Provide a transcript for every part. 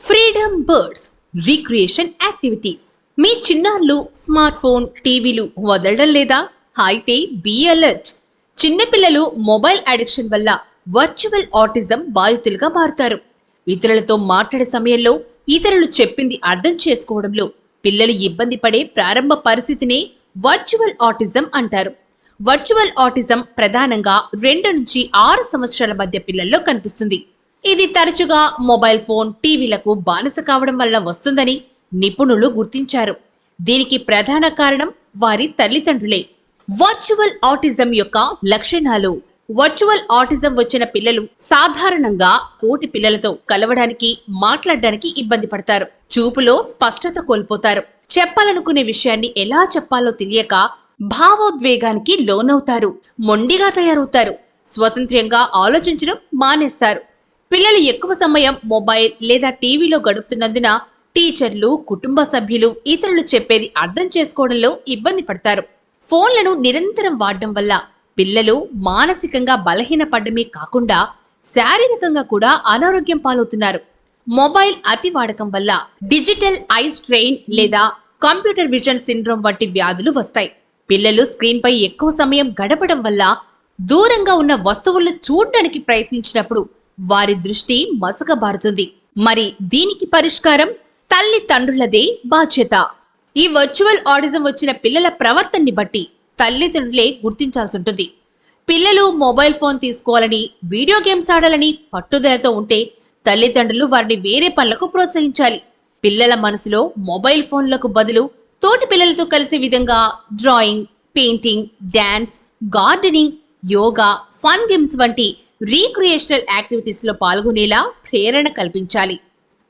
Freedom birds recreation activities. మీ చిన్నారులు smart phone టీవీలు వదలడం లేదా? అయితే బీ అలర్ట్. చిన్నపిల్లలు మొబైల్ అడిక్షన్ వల్ల వర్చువల్ ఆటిజం బాధితులుగా మారుతారు. ఇతరులతో మాట్లాడే సమయంలో ఇతరులు చెప్పింది అర్థం చేసుకోవడంలో పిల్లలు ఇబ్బంది పడే ప్రారంభ పరిస్థితిని వర్చువల్ ఆటిజం అంటారు. వర్చువల్ ఆటిజం ప్రధానంగా 2 నుంచి 6 సంవత్సరాల మధ్య పిల్లల్లో కనిపిస్తుంది. ఇది తరచుగా మొబైల్ ఫోన్ టీవీలకు బానిస కావడం వల్ల వస్తుందని నిపుణులు గుర్తించారు. దీనికి ప్రధాన కారణం వారి తల్లిదండ్రులే. వర్చువల్ ఆటిజం యొక్క లక్షణాలు. వర్చువల్ ఆటిజం వచ్చిన పిల్లలు సాధారణంగా తోటి పిల్లలతో కలవడానికి, మాట్లాడడానికి ఇబ్బంది పడతారు. చూపులో స్పష్టత కోల్పోతారు. చెప్పాలనుకునే విషయాన్ని ఎలా చెప్పాలో తెలియక భావోద్వేగానికి లోనవుతారు. మొండిగా తయారవుతారు. స్వతంత్రంగా ఆలోచించడం మానేస్తారు. పిల్లలు ఎక్కువ సమయం మొబైల్ లేదా టీవీలో గడుపుతున్నందున టీచర్లు, కుటుంబ సభ్యులు ఇతరులు చెప్పేది అర్థం చేసుకోవడంలో ఇబ్బంది పడతారు. ఫోన్లను నిరంతరం వాడడం వల్ల పిల్లలు మానసికంగా బలహీనపడమే కాకుండా శారీరకంగా కూడా అనారోగ్యం పాలవుతున్నారు. మొబైల్ అతి వాడకం వల్ల డిజిటల్ ఐ స్ట్రెయిన్ లేదా కంప్యూటర్ విజన్ సిండ్రోమ్ వంటి వ్యాధులు వస్తాయి. పిల్లలు స్క్రీన్ పై ఎక్కువ సమయం గడపడం వల్ల దూరంగా ఉన్న వస్తువులను చూడడానికి ప్రయత్నించినప్పుడు వారి దృష్టి మసకబారుతుంది. మరి దీనికి పరిష్కారం తల్లిదండ్రులదే బాధ్యత. ఈ వర్చువల్ ఆటిజం వచ్చిన పిల్లల ప్రవర్తనని బట్టి తల్లిదండ్రులే గుర్తించాల్సి ఉంటుంది. పిల్లలు మొబైల్ ఫోన్ తీసుకోవాలని, వీడియో గేమ్స్ ఆడాలని పట్టుదలతో ఉంటే తల్లిదండ్రులు వారిని వేరే పనులకు ప్రోత్సహించాలి. పిల్లల మనసులో మొబైల్ ఫోన్లకు బదులు తోటి పిల్లలతో కలిసే విధంగా drawing, painting, dance, gardening, yoga, fun games వంటి రీక్రియేషనల్ యాక్టివిటీస్ లో పాల్గొనేలా ప్రేరణ కల్పించాలి.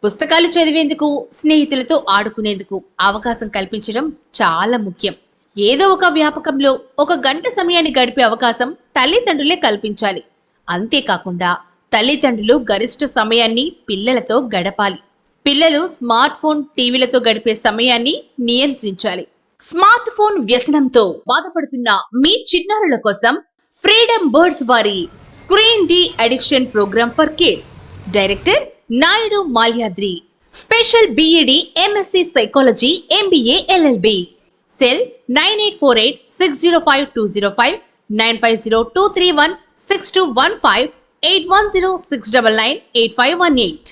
పుస్తకాలు చదివేందుకు, స్నేహితులతో ఆడుకునేందుకు అవకాశం కల్పించడం చాలా ముఖ్యం. ఏదో ఒక వ్యాపకంలో 1 గంట సమయాన్ని గడిపే అవకాశం తల్లిదండ్రులే కల్పించాలి. అంతేకాకుండా తల్లిదండ్రులు గరిష్ట సమయాన్ని పిల్లలతో గడపాలి. పిల్లలు స్మార్ట్ ఫోన్, టీవీలతో గడిపే సమయాన్ని నియంత్రించాలి. స్మార్ట్ ఫోన్ వ్యసనంతో బాధపడుతున్న మీ చిన్నారుల కోసం ఫ్రీడమ్ బర్డ్స్ వారి screen de addiction program for kids. Director Naidu Malyadri. Special BEd, MSc psychology, MBA, LLB. Cell 9848605205, 9502316215, 8106998518.